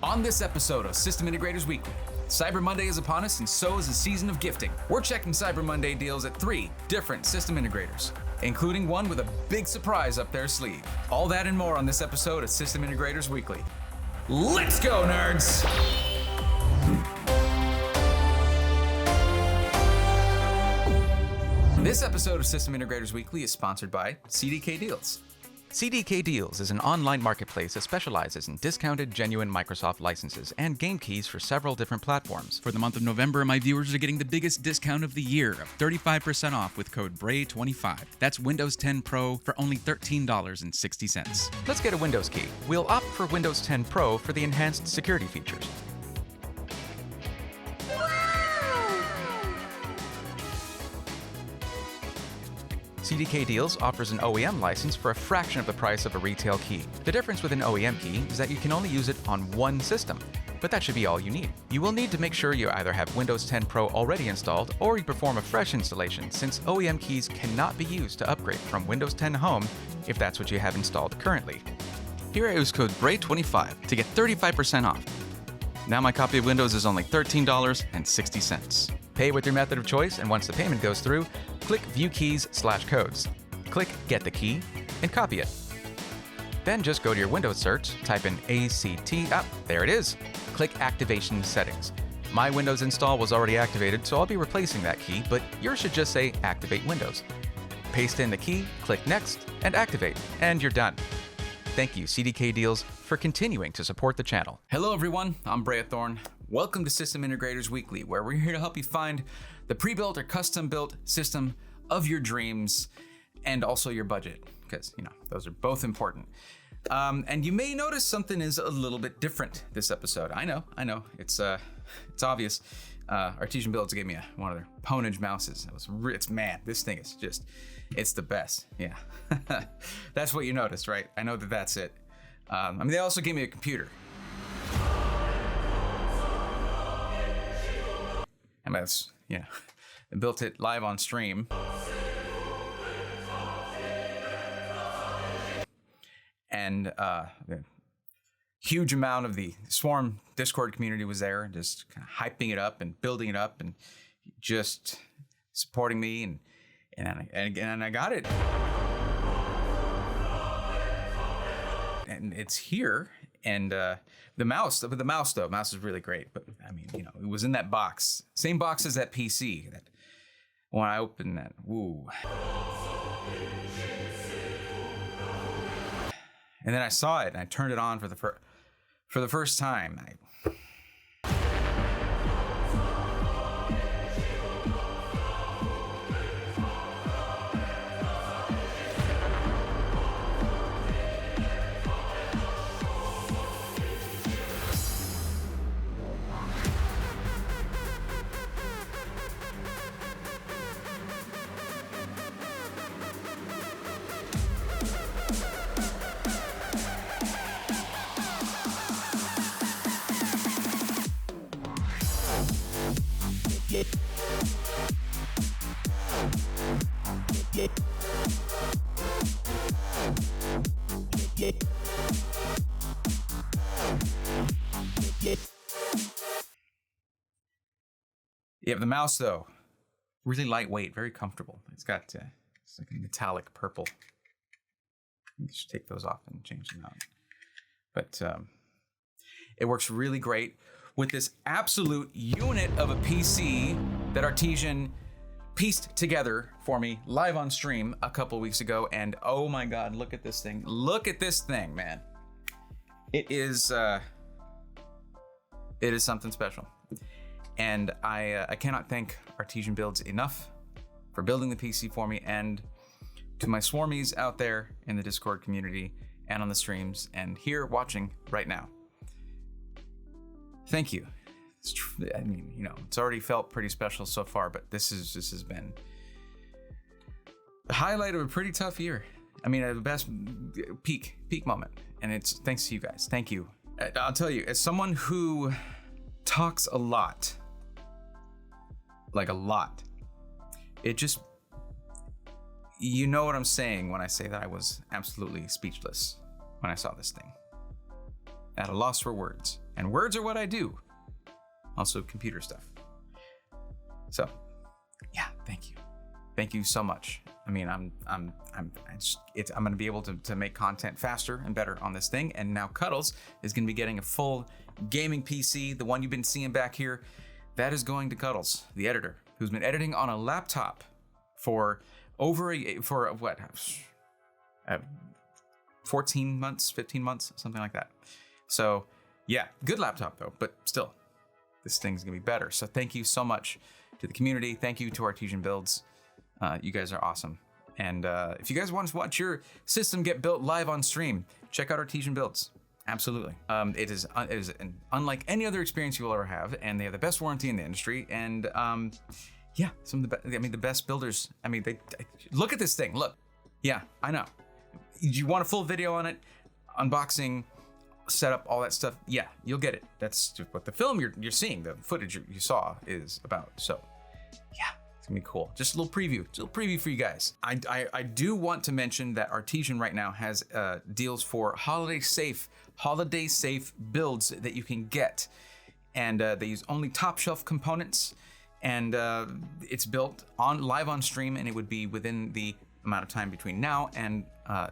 On this episode of System Integrators Weekly, Cyber Monday is upon us and so is the season of gifting. We're checking Cyber Monday deals at 3 different system integrators, including one with a big surprise up their sleeve. All that and more on this episode of System Integrators Weekly. Let's go, nerds! This episode of System Integrators Weekly is sponsored by CDKdeals. CDKdeals is an online marketplace that specializes in discounted, genuine Microsoft licenses and game keys for several different platforms. For the month of November, my viewers are getting the biggest discount of the year of 35% off with code BRAY25. That's Windows 10 Pro for only $13.60. Let's get a Windows key. We'll opt for Windows 10 Pro for the enhanced security features. CDKdeals offers an OEM license for a fraction of the price of a retail key. The difference with an OEM key is that you can only use it on one system, but that should be all you need. You will need to make sure you either have Windows 10 Pro already installed or you perform a fresh installation, since OEM keys cannot be used to upgrade from Windows 10 Home if that's what you have installed currently. Here I use code BRAY25 to get 35% off. Now my copy of Windows is only $13.60. Pay with your method of choice, and once the payment goes through, click View Keys/Codes. Click Get the Key and copy it. Then just go to your Windows search, type in ACT, there it is. Click Activation Settings. My Windows install was already activated, so I'll be replacing that key, but yours should just say Activate Windows. Paste in the key, click Next, and activate, and you're done. Thank you, CDKdeals, for continuing to support the channel. Hello everyone, I'm Bray Thorne. Welcome to System Integrators Weekly, where we're here to help you find the pre-built or custom-built system of your dreams and also your budget, because, those are both important. And you may notice something is a little bit different this episode. I know, it's obvious. Artesian Builds gave me one of their Ponage mouses. This thing is just, it's the best, yeah. That's what you noticed, right? I know that's it. They also gave me a computer. And that's, I built it live on stream. And the huge amount of the Swarm Discord community was there, just kind of hyping it up and building it up and just supporting me. And I got it. And it's here. And the mouse is really great. But it was in that box. Same box as that PC. That when I opened that, woo. And then I saw it and I turned it on for the first time. Yeah, the mouse though, really lightweight, very comfortable. It's got it's like a metallic purple. You should take those off and change them out. But it works really great with this absolute unit of a PC that Artesian pieced together for me live on stream a couple weeks ago. And oh my God, look at this thing. Look at this thing, man. It is something special. And I cannot thank Artesian Builds enough for building the PC for me, and to my swarmies out there in the Discord community and on the streams and here watching right now. Thank you. It's already felt pretty special so far, but this has been the highlight of a pretty tough year. The best peak moment, and it's thanks to you guys. Thank you. I'll tell you, as someone who talks a lot, it just, you know what I'm saying when I say that I was absolutely speechless when I saw this thing. At a loss for words. And words are what I do. Also computer stuff. So, yeah, thank you. Thank you so much. I mean, I'm going to be able to make content faster and better on this thing. And now Cuddles is going to be getting a full gaming PC, the one you've been seeing back here. That is going to Cuddles, the editor, who's been editing on a laptop for 14 months, 15 months, something like that. So yeah, good laptop though, but still, this thing's gonna be better. So thank you so much to the community. Thank you to Artesian Builds. You guys are awesome. And if you guys want to watch your system get built live on stream, check out Artesian Builds. Absolutely. It is unlike any other experience you will ever have, and they have the best warranty in the industry. And yeah, some of the best builders. I mean, they look at this thing. Look, yeah, I know. You want a full video on it, unboxing, setup, all that stuff? Yeah, you'll get it. That's what the film you're seeing, the footage you saw is about. So, yeah. It's gonna be cool. Just a little preview for you guys. I do want to mention that Artesian right now has deals for holiday safe builds that you can get, and they use only top shelf components, and it's built live on stream, and it would be within the amount of time between now and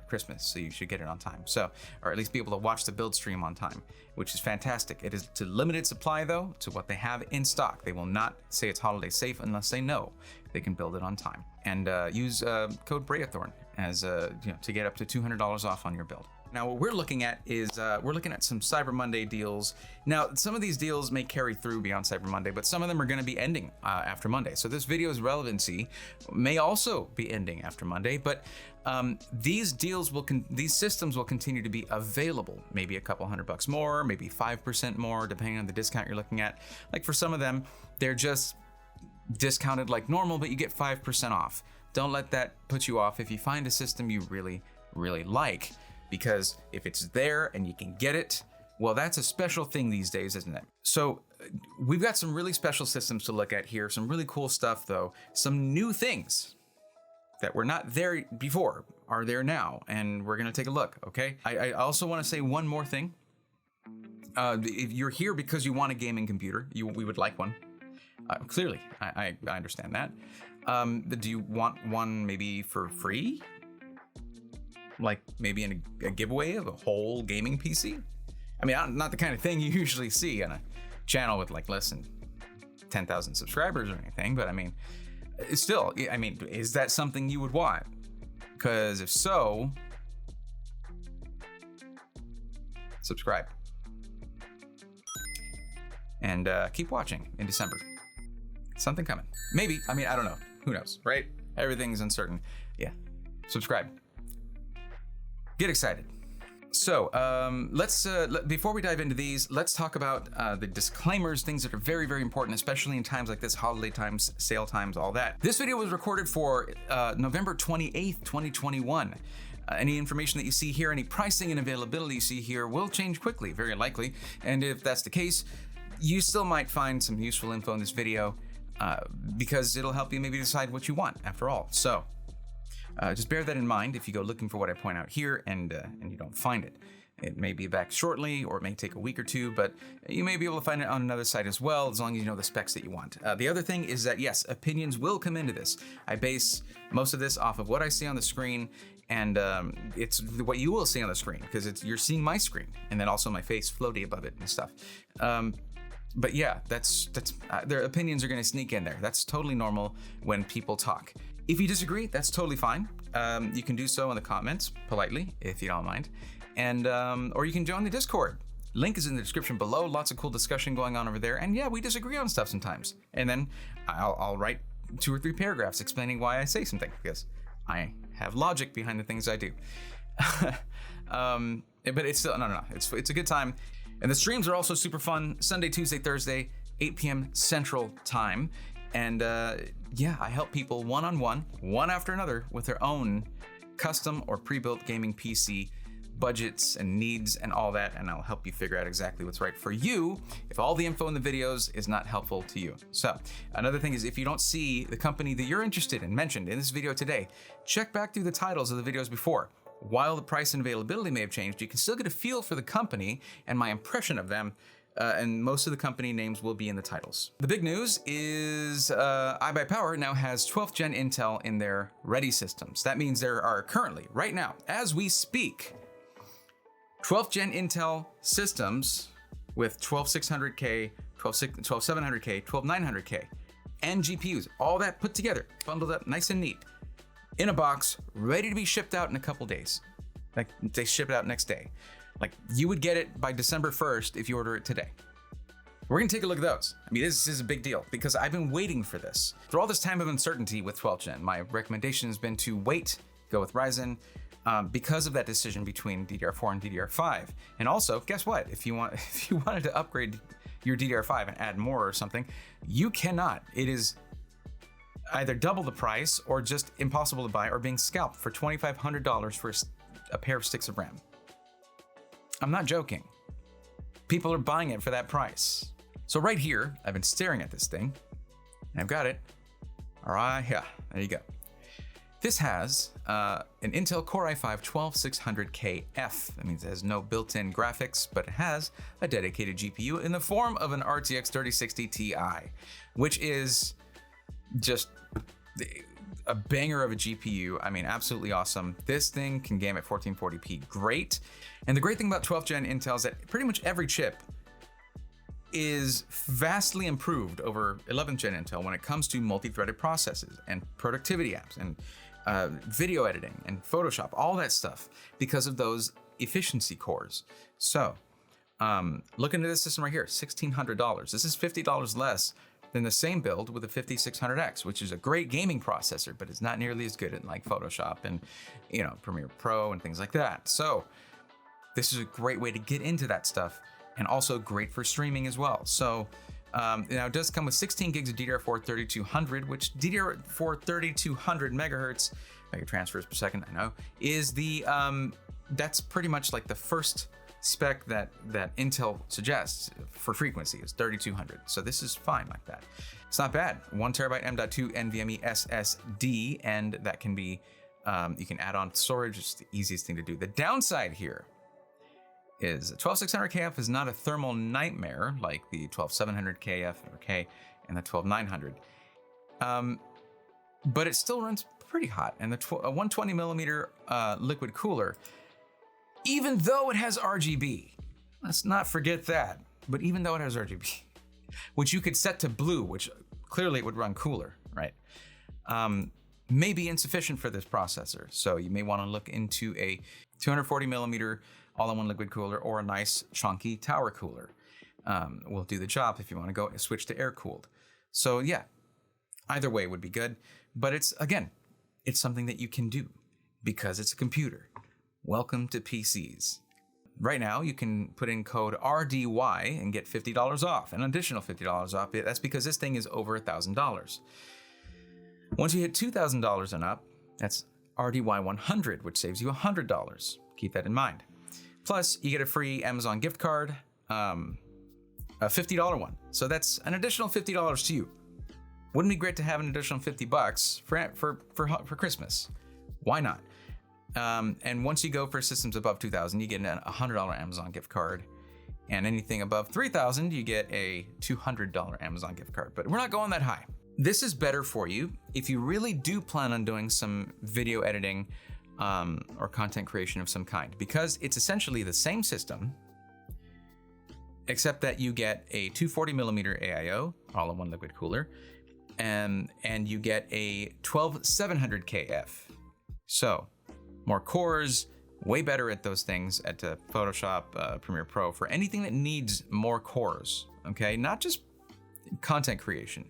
Christmas, so you should get it on time. So, or at least be able to watch the build stream on time, which is fantastic. It is to limited supply though, to what they have in stock. They will not say it's holiday safe unless they know they can build it on time. And use code Breathorn as to get up to $200 off on your build. Now, what we're looking at is we're looking at some Cyber Monday deals. Now, some of these deals may carry through beyond Cyber Monday, but some of them are going to be ending after Monday. So this video's relevancy may also be ending after Monday, but these deals these systems will continue to be available. Maybe a couple $100 more, maybe 5% more, depending on the discount you're looking at. Like for some of them, they're just discounted like normal, but you get 5% off. Don't let that put you off if you find a system you really, really like. Because if it's there and you can get it, well, that's a special thing these days, isn't it? So we've got some really special systems to look at here. Some really cool stuff, though. Some new things that were not there before are there now, and we're gonna take a look, okay? I also wanna say one more thing. If you're here because you want a gaming computer, we would like one. Clearly, I understand that. Do you want one maybe for free? Like maybe in a giveaway of a whole gaming PC? I mean, not the kind of thing you usually see on a channel with like less than 10,000 subscribers or anything, but I mean, still, I mean, is that something you would want? Because if so, subscribe. And keep watching in December. Something coming. Maybe, I mean, I don't know. Who knows, right? Everything's uncertain. Yeah, subscribe. Get excited. So let's before we dive into these, let's talk about the disclaimers, things that are very, very important, especially in times like this, holiday times, sale times, all that. This video was recorded for November 28th, 2021. Any information that you see here, any pricing and availability you see here will change quickly, very likely. And if that's the case, you still might find some useful info in this video because it'll help you maybe decide what you want after all. So just bear that in mind if you go looking for what I point out here and you don't find it. It may be back shortly, or it may take a week or two, but you may be able to find it on another site as well, as long as you know the specs that you want. The other thing is that, yes, opinions will come into this. I base most of this off of what I see on the screen, and it's what you will see on the screen, because you're seeing my screen, and then also my face floaty above it and stuff. But yeah, that's their opinions are going to sneak in there. That's totally normal when people talk. If you disagree, that's totally fine. You can do so in the comments, politely, if you don't mind. And or you can join the Discord. Link is in the description below. Lots of cool discussion going on over there. And yeah, we disagree on stuff sometimes. And then I'll write 2 or 3 paragraphs explaining why I say something, because I have logic behind the things I do. But it's still, no. It's a good time. And the streams are also super fun. Sunday, Tuesday, Thursday, 8 p.m. Central Time. And yeah, I help people one-on-one, one after another, with their own custom or pre-built gaming PC budgets and needs and all that, and I'll help you figure out exactly what's right for you if all the info in the videos is not helpful to you. So another thing is, if you don't see the company that you're interested in mentioned in this video today, check back through the titles of the videos before. While the price and availability may have changed, you can still get a feel for the company and my impression of them and most of the company names will be in the titles. The big news is iBUYPOWER now has 12th gen Intel in their ready systems. That means there are currently, right now, as we speak, 12th gen Intel systems with 12600K, 12700K, 12900K, and GPUs, all that put together, bundled up nice and neat, in a box, ready to be shipped out in a couple days. Like, they ship it out next day. Like, you would get it by December 1st if you order it today. We're gonna take a look at those. I mean, this is a big deal because I've been waiting for this. Through all this time of uncertainty with 12th gen, my recommendation has been to wait, go with Ryzen, because of that decision between DDR4 and DDR5. And also, guess what? If you wanted to upgrade your DDR5 and add more or something, you cannot. It is either double the price or just impossible to buy, or being scalped for $2,500 for a pair of sticks of RAM. I'm not joking. People are buying it for that price. So right here, I've been staring at this thing, and I've got it. All right, yeah, there you go. This has an Intel Core i5-12600KF. That means it has no built-in graphics, but it has a dedicated GPU in the form of an RTX 3060 Ti, which is just a banger of a GPU. I mean, absolutely awesome. This thing can game at 1440p, great. And the great thing about 12th gen Intel is that pretty much every chip is vastly improved over 11th gen Intel when it comes to multi-threaded processes and productivity apps and video editing and Photoshop, all that stuff, because of those efficiency cores. So looking at this system right here, $1,600. This is $50 less than the same build with a 5600X, which is a great gaming processor, but it's not nearly as good at like Photoshop and, you know, Premiere Pro and things like that. So this is a great way to get into that stuff, and also great for streaming as well. So now it does come with 16 gigs of DDR4 3200, which DDR4 3200 megahertz, megatransfers per second, I know, is the, that's pretty much like the first spec that Intel suggests for frequency is 3200. So this is fine like that. It's not bad. 1 terabyte M.2 NVMe SSD, and that can be, you can add on storage. It's the easiest thing to do. The downside here is 12600KF is not a thermal nightmare like the 12700KF or K and the 12900. But it still runs pretty hot. And the 120 millimeter liquid cooler, even though it has RGB, let's not forget that, but even though it has RGB, which you could set to blue, which clearly it would run cooler, right? May be insufficient for this processor. So you may want to look into a 240 millimeter all-in-one liquid cooler or a nice chunky tower cooler. Will do the job if you want to go switch to air-cooled. So yeah, either way would be good. But it's, again, it's something that you can do because it's a computer. Welcome to PCs. Right now, you can put in code RDY and get $50 off, an additional $50 off. That's because this thing is over $1,000. Once you hit $2,000 and up, that's RDY100, which saves you $100. Keep that in mind. Plus, you get a free Amazon gift card, a $50 one. So that's an additional $50 to you. Wouldn't it be great to have an additional $50 for Christmas? Why not? And once you go for systems above 2,000, you get a $100 Amazon gift card. And anything above 3,000, you get a $200 Amazon gift card. But we're not going that high. This is better for you if you really do plan on doing some video editing or content creation of some kind, because it's essentially the same system, except that you get a 240 millimeter AIO, all-in-one liquid cooler, and you get a 12700KF. So more cores, way better at those things, at Photoshop, Premiere Pro, for anything that needs more cores, okay? Not just content creation.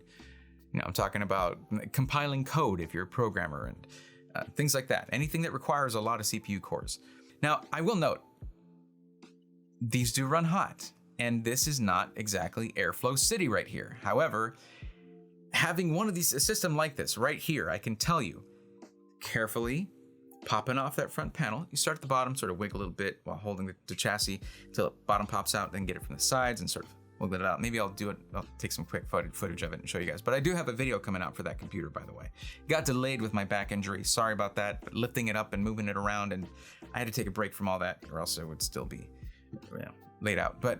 You know, I'm talking about compiling code if you're a programmer and things like that. Anything that requires a lot of CPU cores. Now, I will note, these do run hot, and this is not exactly Airflow City right here. However, having one of these, a system like this right here, I can tell you, carefully popping off that front panel. You start at the bottom, sort of wiggle a little bit while holding the chassis until the bottom pops out, then get it from the sides and sort of wiggle it out. Maybe I'll do it, I'll take some quick footage of it and show you guys. But I do have a video coming out for that computer, by the way. Got delayed with my back injury. Sorry about that, but lifting it up and moving it around, and I had to take a break from all that or else it would still be, you know, laid out. But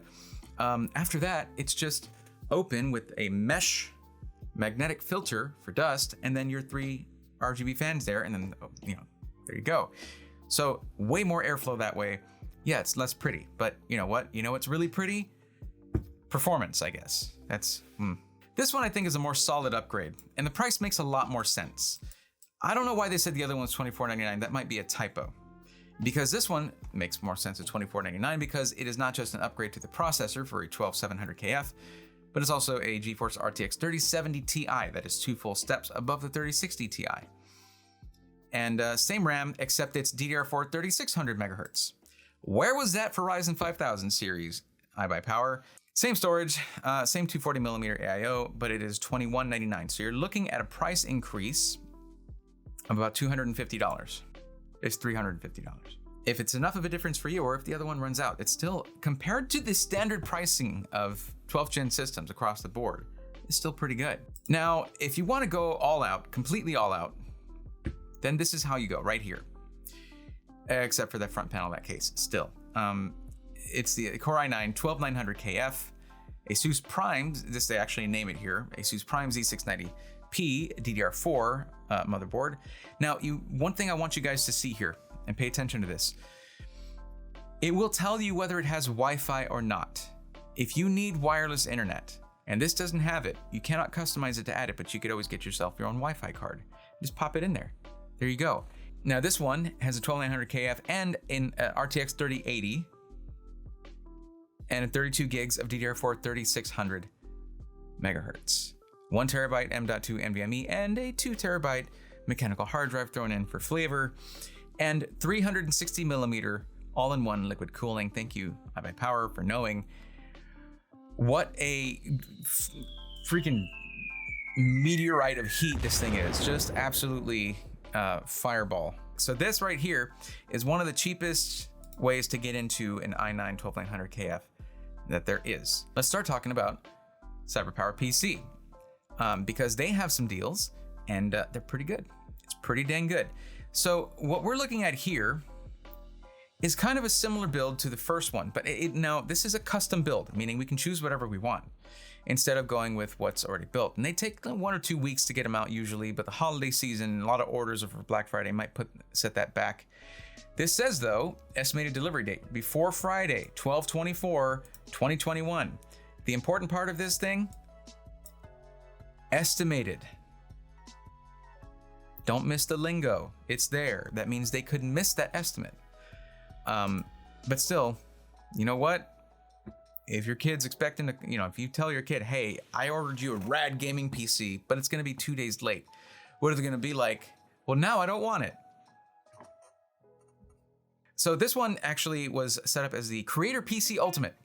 After that, it's just open with a mesh magnetic filter for dust, and then your 3 RGB fans there, and then, there you go. So way more airflow that way. Yeah, it's less pretty, but you know what? You know what's really pretty? Performance, I guess. This one I think is a more solid upgrade, and the price makes a lot more sense. I don't know why they said the other one's $24.99. That might be a typo. Because this one makes more sense at $24.99 because it is not just an upgrade to the processor for a 12700KF, but it's also a GeForce RTX 3070 Ti that is 2 full steps above the 3060 Ti. And same RAM, except it's DDR4 3600 MHz. Where was that for Ryzen 5000 series iBUYPOWER? Same storage, same 240mm AIO, but it is $21.99. So you're looking at a price increase of about $250. It's $350. If it's enough of a difference for you, or if the other one runs out, it's still, compared to the standard pricing of 12th gen systems across the board, it's still pretty good. Now, if you want to go all out, completely all out, then this is how you go, right here. Except for that front panel, that case, still. It's the Core i9 12900KF, ASUS Prime, this they actually name it here, ASUS Prime Z690P DDR4 motherboard. Now, one thing I want you guys to see here, and pay attention to this. It will tell you whether it has Wi-Fi or not. If you need wireless internet, and this doesn't have it, you cannot customize it to add it, but you could always get yourself your own Wi-Fi card. Just pop it in there. There you go. Now this one has a 12900KF and an RTX 3080 and 32 gigs of DDR4 3600 MHz. 1 terabyte M.2 NVMe and a 2 terabyte mechanical hard drive thrown in for flavor, and 360mm all-in-one liquid cooling. Thank you, iBUYPOWER, for knowing what a freaking meteorite of heat this thing is. Just absolutely fireball. So this right here is one of the cheapest ways to get into an i9 12900KF that there is. Let's start talking about CyberPowerPC, because they have some deals and they're pretty good. It's pretty dang good. So what we're looking at here is kind of a similar build to the first one, but now this is a custom build, meaning we can choose whatever we want instead of going with what's already built. And they take 1 or 2 weeks to get them out usually, but the holiday season, a lot of orders for Black Friday might set that back. This says though, estimated delivery date before Friday, 12/24/2021. The important part of this thing, estimated. Don't miss the lingo. It's there. That means they could miss that estimate. But still, you know what? If your kid's expecting to, if you tell your kid, hey, I ordered you a rad gaming PC, but it's going to be 2 days late. What are they going to be like? Well, now I don't want it. So this one actually was set up as the Creator PC Ultimate.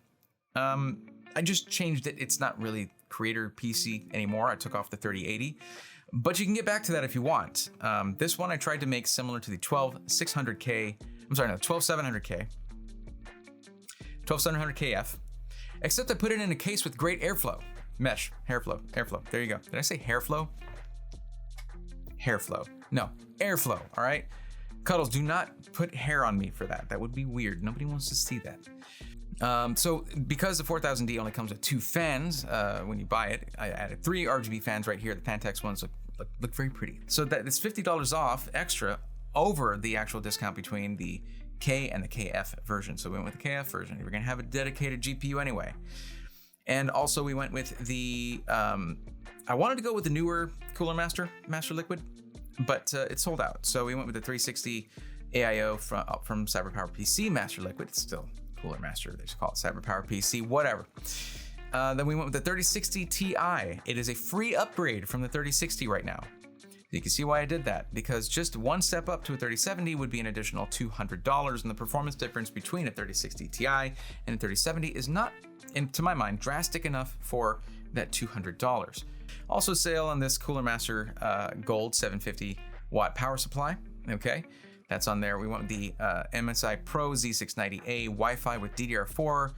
I just changed it. It's not really Creator PC anymore. I took off the 3080. But you can get back to that if you want. This one I tried to make similar to the 12700K. I'm sorry, no, 12700K. 12700KF. Except I put it in a case with great airflow. Mesh, airflow. There you go. Did I say hairflow? Hairflow. No, airflow, all right? Cuddles, do not put hair on me for that. That would be weird. Nobody wants to see that. So because the 4000D only comes with 2 fans when you buy it, I added 3 RGB fans right here. The Pantex ones look very pretty. So that it's $50 off extra over the actual discount between the K and the KF version. So we went with the KF version. We're gonna have a dedicated GPU anyway. And also we went with the, I wanted to go with the newer Cooler Master Liquid, but it's sold out. So we went with the 360 AIO from CyberPowerPC Master Liquid. It's still Cooler Master, they just call it CyberPowerPC, whatever. Then we went with the 3060 Ti. It is a free upgrade from the 3060 right now. You can see why I did that, because just one step up to a 3070 would be an additional $200, and the performance difference between a 3060 Ti and a 3070 is not, to my mind, drastic enough for that $200. Also sale on this Cooler Master Gold 750 watt power supply, okay? That's on there. We went with the MSI Pro Z690A Wi-Fi with DDR4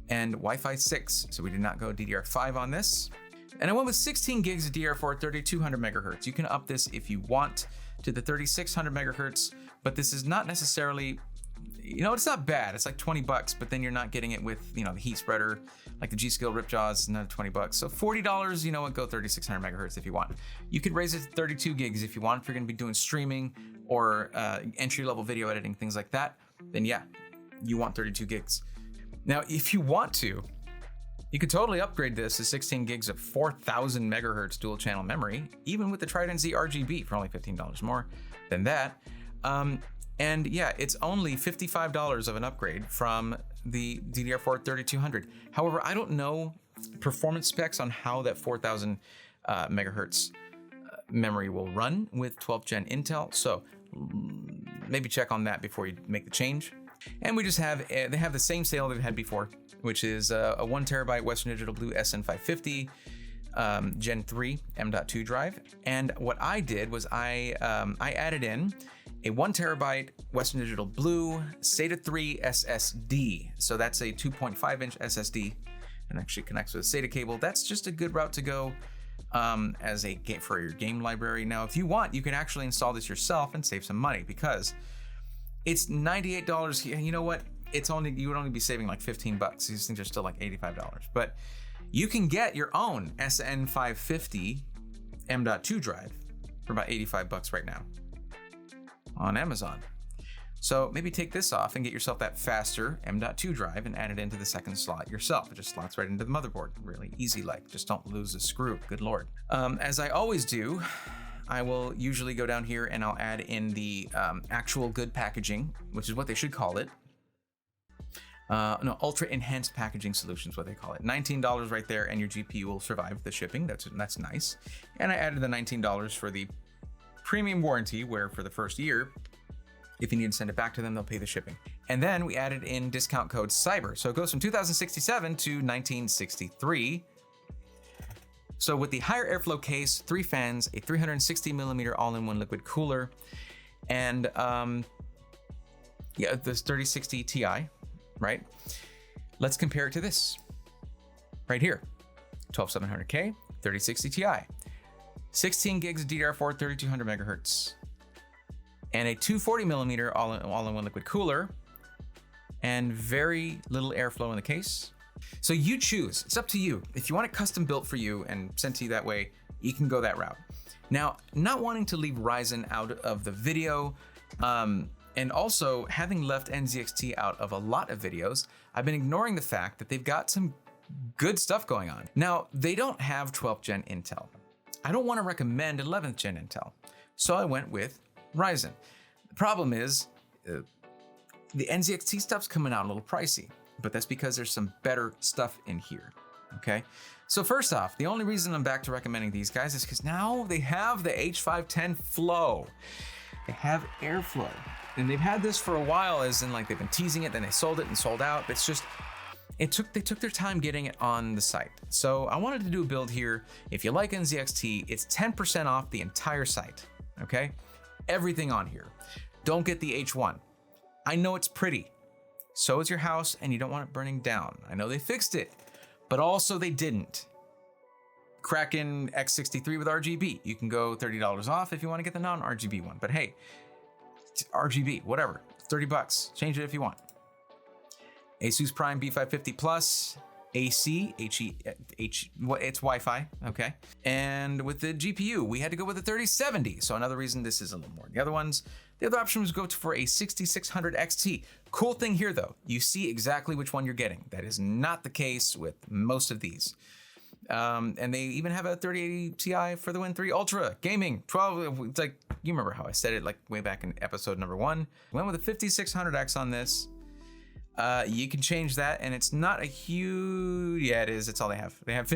and Wi-Fi 6, so we did not go DDR5 on this. And I went with 16 gigs of DDR4 3200 megahertz. You can up this if you want to the 3600 megahertz, but this is not necessarily You know, it's not bad. It's like 20 bucks, but then you're not getting it with, you know, the heat spreader, like the G-Skill Ripjaws, another 20 bucks. So $40, you know what, go 3600 megahertz if you want. You could raise it to 32 gigs if you want, if you're gonna be doing streaming or entry-level video editing, things like that, then yeah, you want 32 gigs. Now, if you want to, you could totally upgrade this to 16 gigs of 4000 megahertz dual channel memory, even with the Trident Z RGB for only $15 more than that. And yeah, it's only $55 of an upgrade from the DDR4 3200. However, I don't know performance specs on how that 4000 megahertz memory will run with 12th gen Intel. So maybe check on that before you make the change. And we just have, they have the same sale they've had before, which is a 1 terabyte Western Digital Blue SN550 Gen 3 M.2 drive. And what I did was I added in a 1 terabyte Western Digital Blue SATA 3 SSD. So that's a 2.5 inch SSD and actually connects with a SATA cable. That's just a good route to go as a game for your game library. Now, if you want, you can actually install this yourself and save some money because it's $98 here. You know what? It's only, you would only be saving like 15 bucks. These things are still like $85, but you can get your own SN550 M.2 drive for about 85 bucks right now on Amazon. So maybe take this off and get yourself that faster M.2 drive and add it into the second slot yourself. It just slots right into the motherboard. Really easy, like, just don't lose a screw, good Lord. As I always do, I will usually go down here and I'll add in the actual good packaging, which is what they should call it. No, ultra enhanced packaging solutions, what they call it. $19 right there, and your GPU will survive the shipping. That's nice. And I added the $19 for the premium warranty, where for the first year, if you need to send it back to them, they'll pay the shipping. And then we added in discount code CYBER. So it goes from 2067 to 1963. So with the higher airflow case, 3 fans, a 360 millimeter all-in-one liquid cooler, and yeah, this 3060 Ti, right? Let's compare it to this right here. 12700K, 3060 Ti, 16 gigs of DDR4, 3200 megahertz, and a 240 millimeter all-in-one liquid cooler, and very little airflow in the case. So you choose, it's up to you. If you want it custom built for you and sent to you that way, you can go that route. Now, not wanting to leave Ryzen out of the video, and also having left NZXT out of a lot of videos, I've been ignoring the fact that they've got some good stuff going on. Now, they don't have 12th gen Intel. I don't want to recommend 11th gen Intel, so I went with Ryzen. The problem is, the NZXT stuff's coming out a little pricey, but that's because there's some better stuff in here, okay? So first off, the only reason I'm back to recommending these guys is because now they have the H510 Flow. They have airflow, and they've had this for a while, as in like they've been teasing it, then they sold it and sold out. It's just, they took their time getting it on the site. So I wanted to do a build here. If you like NZXT, it's 10% off the entire site, okay? Everything on here. Don't get the H1. I know it's pretty. So is your house, and you don't want it burning down. I know they fixed it, but also they didn't. Kraken X63 with RGB. You can go $30 off if you want to get the non-RGB one. But hey, it's RGB, whatever, 30 bucks. Change it if you want. Asus Prime B550 Plus, AC, it's Wi-Fi, okay? And with the GPU, we had to go with the 3070. So another reason this is a little more than the other ones. The other option was go for a 6600 XT. Cool thing here though, you see exactly which one you're getting. That is not the case with most of these. And they even have a 3080 Ti for the Win 3 Ultra Gaming 12. It's like, you remember how I said it like way back in episode number 1. Went with a 5600X on this. You can change that, and it's not a huge, yeah, it is, it's all they have. They have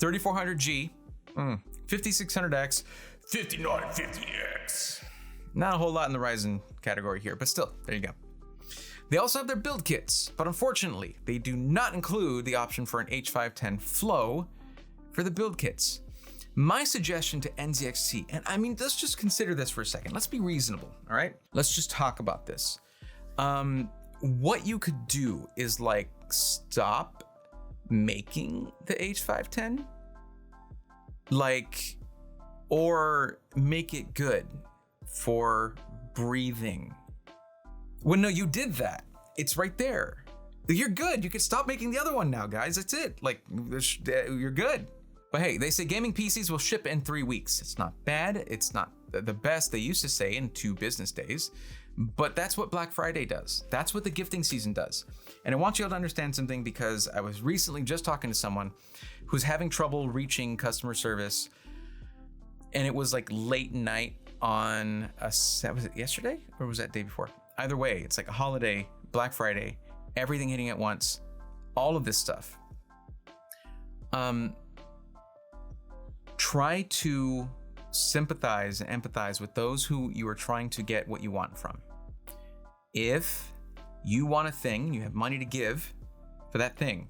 3400G, 5600X, 5950X. Not a whole lot in the Ryzen category here, but still, there you go. They also have their build kits, but unfortunately, they do not include the option for an H510 Flow for the build kits. My suggestion to NZXT, and I mean, let's just consider this for a second. Let's be reasonable, all right? Let's just talk about this. What you could do is like stop making the H510, like, or make it good for breathing. Well, no, you did that. It's right there. You're good. You can stop making the other one now, guys. That's it. Like, you're good. But hey, they say gaming PCs will ship in 3 weeks. It's not bad. It's not the best. They used to say in 2 business days, but that's what Black Friday does. That's what the gifting season does. And I want you all to understand something, because I was recently just talking to someone who's having trouble reaching customer service, and it was like late night on was it yesterday or was that day before? Either way, it's like a holiday, Black Friday, everything hitting at once, all of this stuff. Try to sympathize and empathize with those who you are trying to get what you want from. If you want a thing, you have money to give for that thing,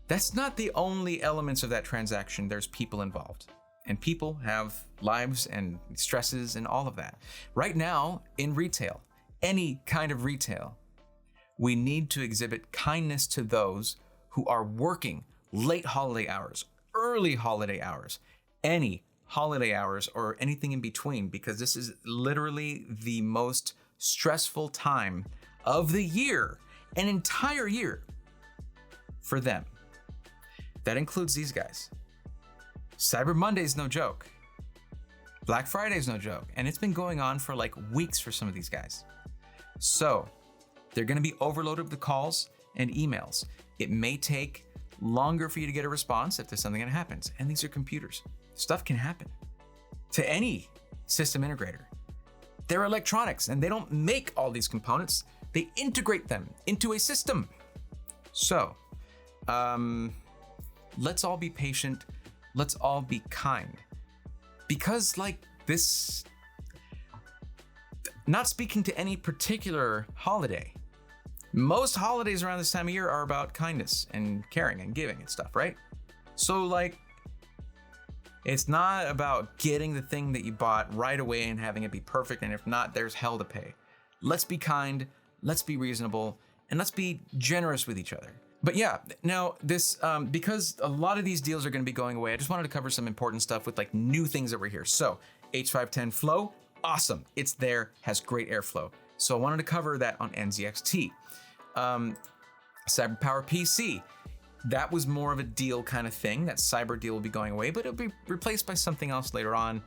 that's not the only elements of that transaction. There's people involved, and people have lives and stresses and all of that. Right now in retail, any kind of retail, we need to exhibit kindness to those who are working late holiday hours, early holiday hours, any holiday hours or anything in between, because this is literally the most stressful time of the year, an entire year for them. That includes these guys. Cyber Monday's no joke. Black Friday's no joke. And it's been going on for like weeks for some of these guys. So they're going to be overloaded with calls and emails. It may take longer for you to get a response if there's something that happens. And these are computers. Stuff can happen to any system integrator. They're electronics, and they don't make all these components. They integrate them into a system. So let's all be patient. Let's all be kind. Because like this, not speaking to any particular holiday, most holidays around this time of year are about kindness and caring and giving and stuff, right? So like, it's not about getting the thing that you bought right away and having it be perfect, and if not, there's hell to pay. Let's be kind, let's be reasonable, and let's be generous with each other. But yeah, now this, because a lot of these deals are gonna be going away, I just wanted to cover some important stuff with like new things that were here. So H510 Flow, awesome. It's there, has great airflow. So I wanted to cover that on NZXT. CyberPowerPC, that was more of a deal kind of thing. That cyber deal will be going away, but it'll be replaced by something else later on.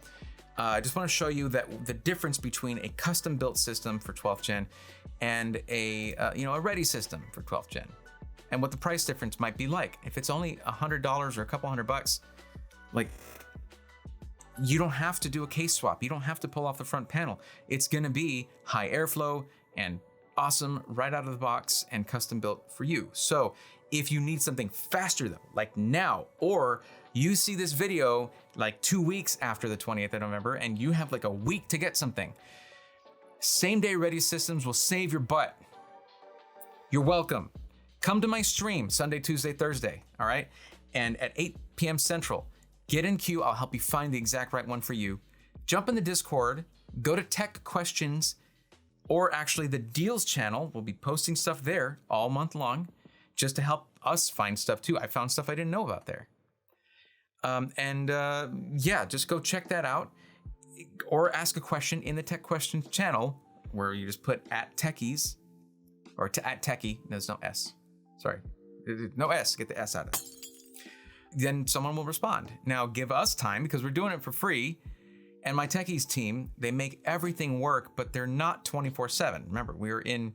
I just want to show you that the difference between a custom built system for 12th gen and a ready system for 12th gen, and what the price difference might be like. If it's only $100 or a couple $100, like, you don't have to do a case swap. You don't have to pull off the front panel. It's gonna be high airflow and awesome right out of the box and custom built for you. So if you need something faster though, like now, or you see this video like 2 weeks after the 28th of November and you have like a week to get something, same day ready systems will save your butt. You're welcome. Come to my stream Sunday, Tuesday, Thursday, all right? And at 8 p.m. Central, get in queue. I'll help you find the exact right one for you. Jump in the Discord, go to Tech Questions, or actually the Deals channel. We'll be posting stuff there all month long just to help us find stuff too. I found stuff I didn't know about there. Yeah, just go check that out, or ask a question in the Tech Questions channel, where you just put @techies or @techie. There's no S. Sorry, no S. Get the S out of it. Then someone will respond. Now give us time, because we're doing it for free. And my techies team, they make everything work, but they're not 24/7. Remember, we're in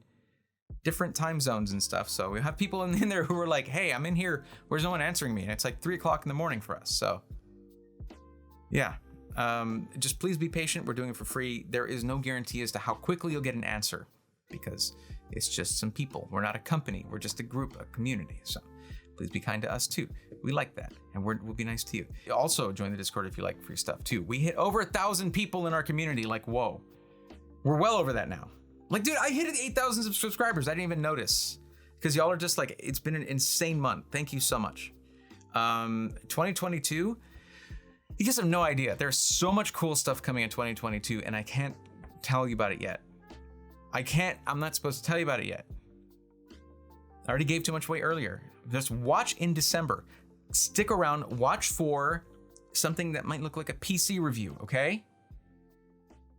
different time zones and stuff. So we have people in there who are like, hey, I'm in here, where's no one answering me? And it's like 3 o'clock in the morning for us. So yeah, just please be patient. We're doing it for free. There is no guarantee as to how quickly you'll get an answer, because it's just some people. We're not a company. We're just a group, a community. So please be kind to us too. We like that, and we'll be nice to you. Also join the Discord if you like free stuff too. We hit over 1,000 people in our community. Like, whoa, we're well over that now. Like, dude, I hit 8,000 subscribers. I didn't even notice, because y'all are just like, it's been an insane month. Thank you so much. 2022, you guys have no idea. There's so much cool stuff coming in 2022, and I can't tell you about it yet. I'm not supposed to tell you about it yet. I already gave too much away earlier. Just watch in December. Stick around, watch for something that might look like a PC review, okay?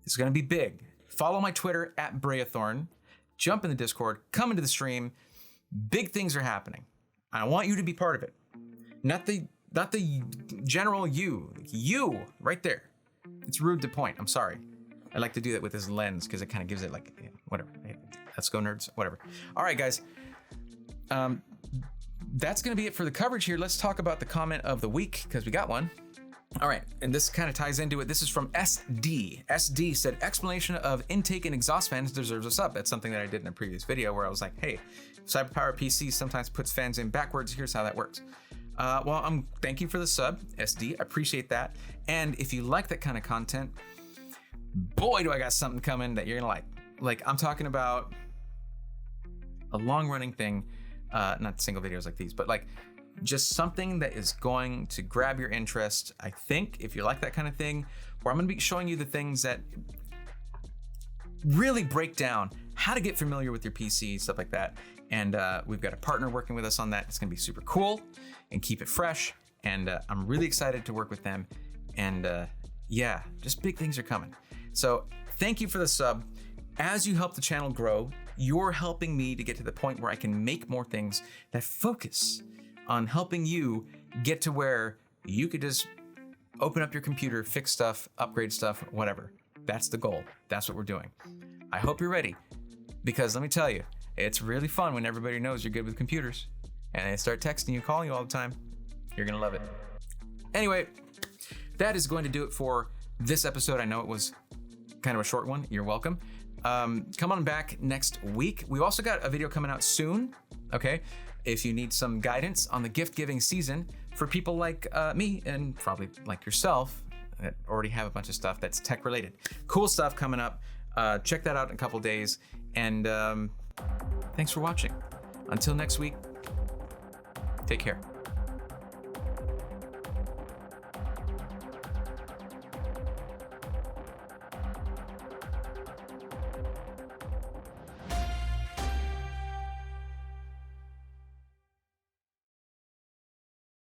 It's gonna be big. Follow my Twitter @Breathorn. jump in the Discord, come into the stream. Big things are happening. I want you to be part of it. Not the general you right there. It's rude to point. I'm sorry. I like to do that with this lens because it kind of gives it like, whatever. Hey, let's go nerds, whatever. All right, guys. That's going to be it for the coverage here. Let's talk about the comment of the week because we got one. All right, and this kind of ties into it. This is from SD. SD said, explanation of intake and exhaust fans deserves a sub. That's something that I did in a previous video where I was like, hey, CyberPowerPC sometimes puts fans in backwards. Here's how that works. Well, thank you for the sub, SD. I appreciate that. And if you like that kind of content, boy, do I got something coming that you're gonna like. Like, I'm talking about a long-running thing, not single videos like these, but like just something that is going to grab your interest. I think if you like that kind of thing, where I'm gonna be showing you the things that really break down how to get familiar with your PC, stuff like that. And we've got a partner working with us on that. It's gonna be super cool and keep it fresh. And I'm really excited to work with them. And yeah, just big things are coming. So thank you for the sub. As you help the channel grow, you're helping me to get to the point where I can make more things that focus on helping you get to where you could just open up your computer, fix stuff, upgrade stuff, whatever. That's the goal. That's what we're doing. I hope you're ready, because let me tell you, it's really fun when everybody knows you're good with computers and they start texting you, calling you all the time. You're gonna love it. Anyway, that is going to do it for this episode. I know it was kind of a short one. You're welcome. Come on back next week. We've also got a video coming out soon, okay? If you need some guidance on the gift giving season for people like me and probably like yourself that already have a bunch of stuff that's tech related. Cool stuff coming up. Check that out in a couple days. And thanks for watching. Until next week, take care.